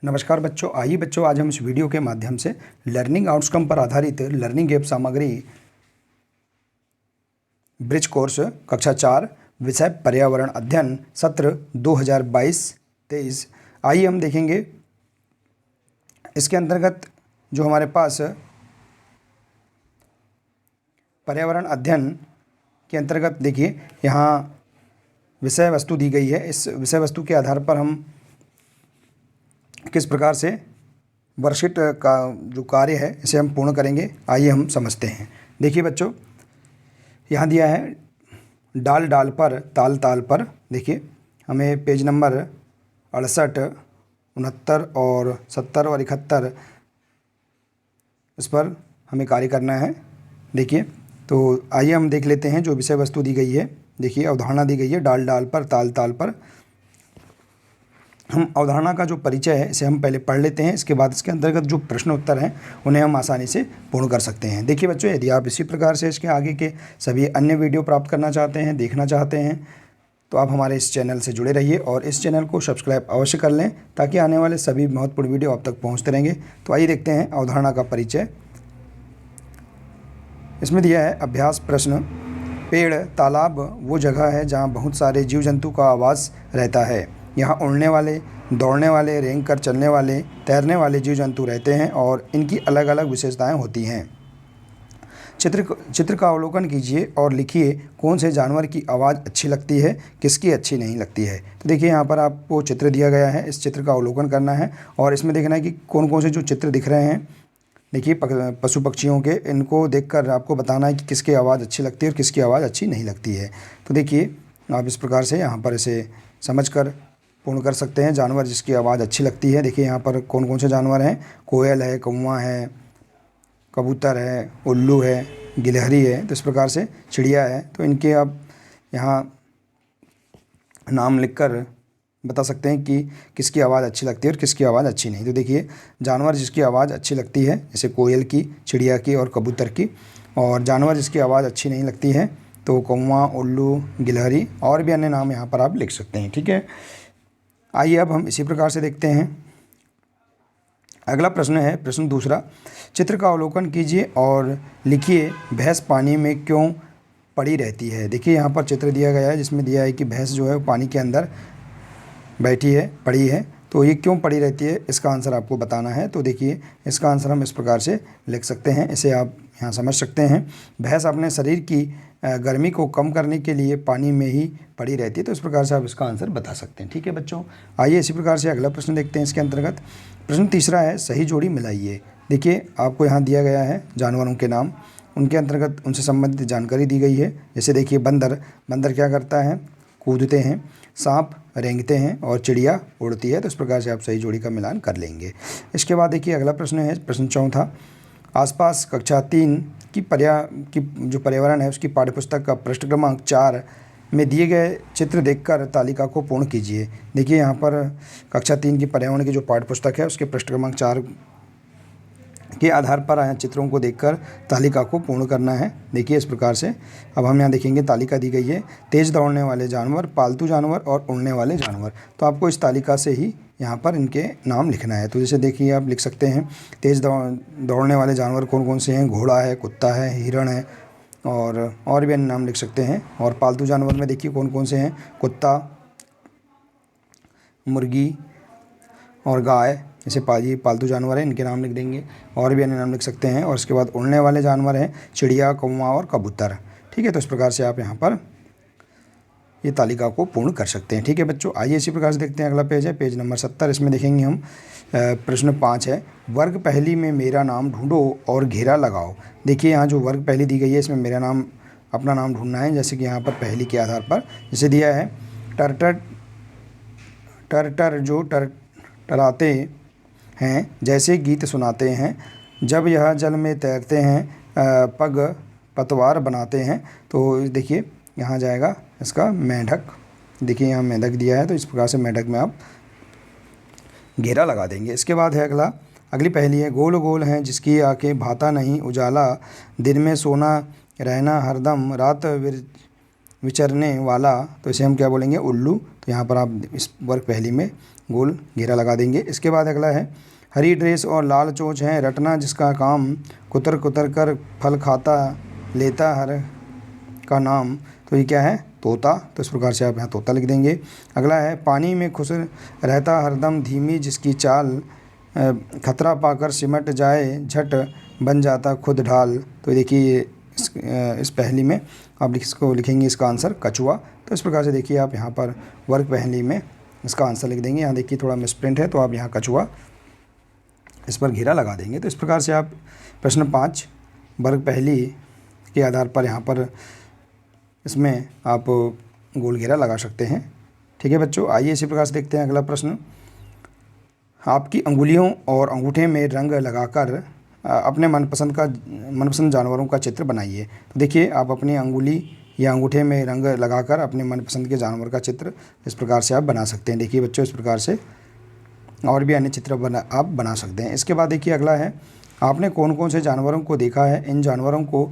नमस्कार बच्चों, आइए बच्चों आज हम इस वीडियो के माध्यम से लर्निंग आउटकम पर आधारित लर्निंग ऐप सामग्री ब्रिज कोर्स कक्षा 4 विषय पर्यावरण अध्ययन सत्र 2022-23 आइए हम देखेंगे। इसके अंतर्गत जो हमारे पास पर्यावरण अध्ययन के अंतर्गत देखिए यहाँ विषय वस्तु दी गई है। इस विषय वस्तु के आधार पर हम किस प्रकार से वर्कशीट का जो कार्य है इसे हम पूर्ण करेंगे, आइए हम समझते हैं। देखिए बच्चों, यहाँ दिया है डाल डाल पर ताल ताल पर। देखिए हमें पेज नंबर 68, 69 और 70 और 71 इस पर हमें कार्य करना है। देखिए तो आइए हम देख लेते हैं जो विषय वस्तु दी गई है। देखिए अवधारणा दी गई है डाल डाल पर ताल ताल पर। हम अवधारणा का जो परिचय है इसे हम पहले पढ़ लेते हैं, इसके बाद इसके अंतर्गत जो प्रश्न उत्तर हैं उन्हें हम आसानी से पूर्ण कर सकते हैं। देखिए बच्चों, यदि आप इसी प्रकार से इसके आगे के सभी अन्य वीडियो प्राप्त करना चाहते हैं, देखना चाहते हैं, तो आप हमारे इस चैनल से जुड़े रहिए और इस चैनल को सब्सक्राइब अवश्य कर लें ताकि आने वाले सभी महत्वपूर्ण वीडियो आप तक पहुँचते रहेंगे। तो आइए देखते हैं अवधारणा का परिचय। इसमें दिया है अभ्यास प्रश्न, पेड़ तालाब वो जगह है जहाँ बहुत सारे जीव जंतु का आवास रहता है। यहाँ उड़ने वाले, दौड़ने वाले, रेंग कर चलने वाले, तैरने वाले जीव जंतु रहते हैं और इनकी अलग अलग विशेषताएं होती हैं। चित्र का अवलोकन कीजिए और लिखिए कौन से जानवर की आवाज़ अच्छी लगती है, किसकी अच्छी नहीं लगती है। तो देखिए यहाँ पर आपको चित्र दिया गया है, इस चित्र का अवलोकन करना है और इसमें देखना है कि कौन कौन से जो चित्र दिख रहे हैं, देखिए पशु पक्षियों के, इनको देखकर आपको बताना है कि किसकी आवाज़ अच्छी लगती है और किसकी आवाज़ अच्छी नहीं लगती है। तो देखिए आप इस प्रकार से यहाँ पर इसे समझकर पूर्ण कर सकते हैं। जानवर जिसकी आवाज़ अच्छी लगती है, देखिए यहाँ पर कौन कौन से जानवर हैं, कोयल है, कौवा है, कबूतर है, उल्लू है, गिलहरी है, तो इस प्रकार से चिड़िया है। तो इनके आप यहाँ नाम लिखकर बता सकते हैं कि किसकी आवाज़ अच्छी लगती है और किसकी आवाज़ अच्छी नहीं। तो देखिए जानवर जिसकी आवाज़ अच्छी लगती है जैसे कोयल की, चिड़िया की और कबूतर की, और जानवर जिसकी आवाज़ अच्छी नहीं लगती है तो कौवा, उल्लू, गिलहरी और भी अन्य नाम यहाँ पर आप लिख सकते हैं। ठीक है, आइए अब हम इसी प्रकार से देखते हैं। अगला प्रश्न है प्रश्न दूसरा, चित्र का अवलोकन कीजिए और लिखिए भैंस पानी में क्यों पड़ी रहती है। देखिए यहाँ पर चित्र दिया गया है जिसमें दिया है कि भैंस जो है वो पानी के अंदर बैठी है, पड़ी है, तो ये क्यों पड़ी रहती है इसका आंसर आपको बताना है। तो देखिए इसका आंसर हम इस प्रकार से लिख सकते हैं, इसे आप यहाँ समझ सकते हैं। भैंस अपने शरीर की गर्मी को कम करने के लिए पानी में ही पड़ी रहती है, तो इस प्रकार से आप इसका आंसर बता सकते हैं। ठीक है बच्चों, आइए इसी प्रकार से अगला प्रश्न देखते हैं। इसके अंतर्गत प्रश्न तीसरा है सही जोड़ी मिलाइए। देखिए आपको यहाँ दिया गया है जानवरों के नाम, उनके अंतर्गत उनसे संबंधित जानकारी दी गई है। जैसे देखिए बंदर, बंदर क्या करता है, कूदते हैं, सांप रेंगते हैं और चिड़िया उड़ती है। तो इस प्रकार से आप सही जोड़ी का मिलान कर लेंगे। इसके बाद देखिए अगला प्रश्न है प्रश्न चौथा, आसपास कक्षा 3 की जो पर्यावरण है उसकी पाठ्यपुस्तक का पृष्ठ क्रमांक 4 में दिए गए चित्र देखकर तालिका को पूर्ण कीजिए। देखिए यहाँ पर कक्षा 3 की पर्यावरण की जो पाठ्यपुस्तक है उसके पृष्ठ क्रमांक 4 के आधार पर आए चित्रों को देखकर तालिका को पूर्ण करना है। देखिए इस प्रकार से अब हम यहाँ देखेंगे तालिका दी गई है, तेज़ दौड़ने वाले जानवर, पालतू जानवर और उड़ने वाले जानवर। तो आपको इस तालिका से ही यहाँ पर इनके नाम लिखना है। तो जैसे देखिए आप लिख सकते हैं तेज़ दौड़ने वाले जानवर कौन कौन से हैं, घोड़ा है, कुत्ता है, हिरण है और भी अन्य नाम लिख सकते हैं। और पालतू जानवर में देखिए कौन कौन से हैं, कुत्ता, मुर्गी और गाय, जैसे पालतू जानवर हैं, इनके नाम लिख देंगे। और भी अन्य नाम लिख सकते हैं। और इसके बाद उड़ने वाले जानवर हैं चिड़िया, कौवा और कबूतर। ठीक है, तो इस प्रकार से आप यहाँ पर ये तालिका को पूर्ण कर सकते हैं। ठीक है बच्चों, आइए इसी प्रकार से देखते हैं। अगला पेज है पेज नंबर 70। इसमें देखेंगे हम प्रश्न 5 है, वर्ग पहली में मेरा नाम ढूंढो और घेरा लगाओ। देखिए यहाँ जो वर्ग पहली दी गई है इसमें मेरा नाम, अपना नाम ढूंढना है। जैसे कि यहाँ पर पहली के आधार पर जैसे दिया है टर जो टराते हैं, जैसे गीत सुनाते हैं, जब यह जल में तैरते हैं, पग पतवार बनाते हैं। तो देखिए यहाँ जाएगा इसका मेंढक। देखिए यहाँ मेंढक दिया है, तो इस प्रकार से मेंढक में आप घेरा लगा देंगे। इसके बाद है अगली पहली है, गोल गोल हैं जिसकी आंखें भाता नहीं उजाला, दिन में सोना रहना हरदम, रात विचरने वाला। तो इसे हम क्या बोलेंगे, उल्लू। तो यहाँ पर आप इस वर्ग पहली में गोल घेरा लगा देंगे। इसके बाद अगला है हरी ड्रेस और लाल चोंच है रटना जिसका काम, कुतर कुतर कर फल खाता लेता हर का नाम। तो ये क्या है? तोता। तो इस प्रकार से आप यहाँ तोता लिख देंगे। अगला है पानी में खुश रहता हरदम धीमी जिसकी चाल, खतरा पाकर सिमट जाए झट बन जाता खुद ढाल। तो देखिए इस पहेली में आप इसको लिखेंगे, इसका आंसर कछुआ। तो इस प्रकार से देखिए आप यहाँ पर वर्ग पहेली में इसका आंसर लिख देंगे। यहाँ देखिए थोड़ा मिसप्रिंट है तो आप यहाँ कछुआ इस पर घेरा लगा देंगे। तो इस प्रकार से आप प्रश्न 5 वर्ग पहेली के आधार पर यहाँ पर इसमें आप गोल घेरा लगा सकते हैं। ठीक है बच्चों, आइए इसी प्रकार से देखते हैं अगला प्रश्न। आपकी अंगुलियों और अंगूठे में रंग लगाकर अपने मनपसंद जानवरों का चित्र बनाइए। तो देखिए आप अपनी अंगुली या अंगूठे में रंग लगाकर अपने मनपसंद के जानवर का चित्र इस प्रकार से आप बना सकते हैं। देखिए बच्चों, इस प्रकार से और भी अन्य चित्र आप बना सकते हैं। इसके बाद देखिए अगला है आपने कौन कौन से जानवरों को देखा है, इन जानवरों को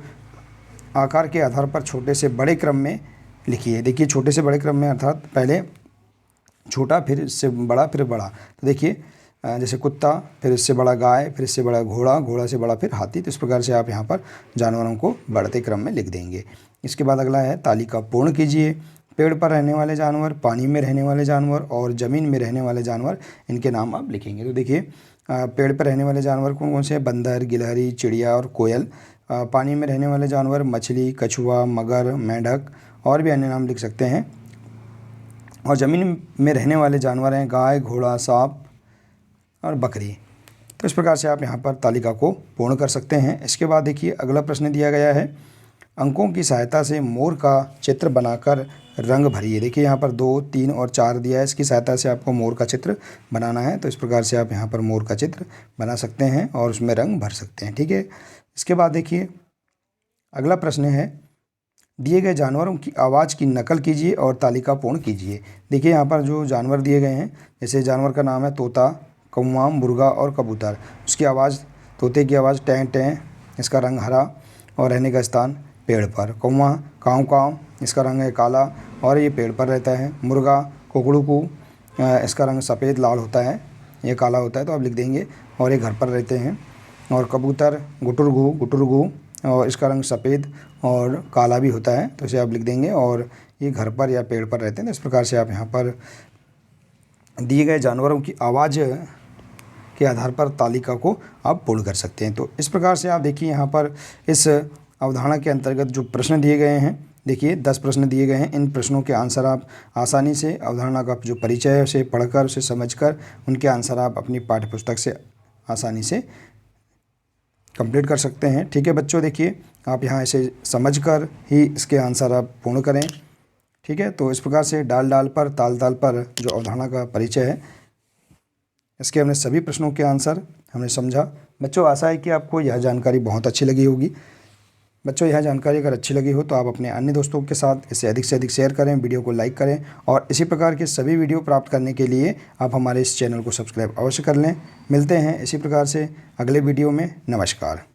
आकार के आधार पर छोटे से बड़े क्रम में लिखिए। देखिए छोटे से बड़े क्रम में अर्थात पहले छोटा फिर इससे बड़ा फिर बड़ा। तो देखिए जैसे कुत्ता, फिर इससे बड़ा गाय, फिर इससे बड़ा घोड़ा, घोड़ा से बड़ा फिर हाथी। तो इस प्रकार से आप यहाँ पर जानवरों को बढ़ते क्रम में लिख देंगे। इसके बाद अगला है तालिका पूर्ण कीजिए। पेड़ पर रहने वाले जानवर, पानी में रहने वाले जानवर और ज़मीन में रहने वाले जानवर, इनके नाम आप लिखेंगे। तो देखिए पेड़ पर रहने वाले जानवर कौन कौन से हैं? बंदर, गिलहरी, चिड़िया और कोयल। पानी में रहने वाले जानवर मछली, कछुआ, मगर, मेंढक और भी अन्य नाम लिख सकते हैं। और ज़मीन में रहने वाले जानवर हैं गाय, घोड़ा, सांप और बकरी। तो इस प्रकार से आप यहाँ पर तालिका को पूर्ण कर सकते हैं। इसके बाद देखिए अगला प्रश्न दिया गया है अंकों की सहायता से मोर का चित्र बनाकर रंग भरिए। देखिए यहाँ पर 2, 3 और 4 दिया है, इसकी सहायता से आपको मोर का चित्र बनाना है। तो इस प्रकार से आप यहाँ पर मोर का चित्र बना सकते हैं और उसमें रंग भर सकते हैं। ठीक है, इसके बाद देखिए अगला प्रश्न है दिए गए जानवरों की आवाज़ की नकल कीजिए और तालिका पूर्ण कीजिए। देखिए यहाँ पर जो जानवर दिए गए हैं, जैसे जानवर का नाम है तोता, कौवा, मुर्गा और कबूतर। उसकी आवाज़, तोते की आवाज़ टें टें, इसका रंग हरा और रहने का स्थान पेड़ पर। कौवा काँव काँव, इसका रंग है काला और ये पेड़ पर रहता है। मुर्गा कुकड़ू, इसका रंग सफ़ेद लाल होता है, ये काला होता है तो आप लिख देंगे और ये घर पर रहते हैं। और कबूतर गुटुरगू और इसका रंग सफ़ेद और काला भी होता है, तो इसे आप लिख देंगे और ये घर पर या पेड़ पर रहते हैं। तो इस प्रकार से आप यहाँ पर दिए गए जानवरों की आवाज़ के आधार पर तालिका को आप पूर्ण कर सकते हैं। तो इस प्रकार से आप देखिए यहाँ पर इस अवधारणा के अंतर्गत जो प्रश्न दिए गए हैं, देखिए 10 प्रश्न दिए गए हैं। इन प्रश्नों के आंसर आप आसानी से अवधारणा का जो परिचय है उसे पढ़कर, उसे समझकर उनके आंसर आप अपनी पाठ्यपुस्तक से आसानी से कंप्लीट कर सकते हैं। ठीक है बच्चों, देखिए आप यहाँ इसे समझकर ही इसके आंसर आप पूर्ण करें। ठीक है, तो इस प्रकार से डाल डाल पर ताल ताल पर जो अवधारणा का परिचय है, इसके हमने सभी प्रश्नों के आंसर हमने समझा। बच्चों आशा है कि आपको यह जानकारी बहुत अच्छी लगी होगी। बच्चों यह जानकारी अगर अच्छी लगी हो तो आप अपने अन्य दोस्तों के साथ इसे अधिक से अधिक शेयर करें, वीडियो को लाइक करें और इसी प्रकार के सभी वीडियो प्राप्त करने के लिए आप हमारे इस चैनल को सब्सक्राइब अवश्य कर लें। मिलते हैं इसी प्रकार से अगले वीडियो में। नमस्कार।